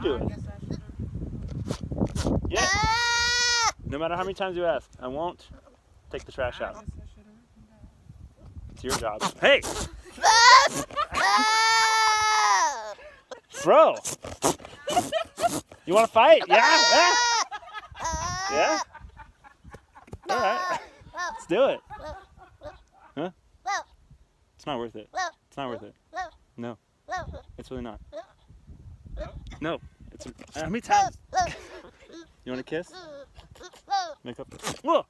you do it. Yeah. No matter how many times you ask, I won't take the trash out. It's your job. Hey! Bro! You want to fight? Yeah? Yeah? Alright. Let's do it. Huh? It's not worth it. It's not worth it. No. It's really not. No. It's how many times? You want a kiss? Make up. Whoa!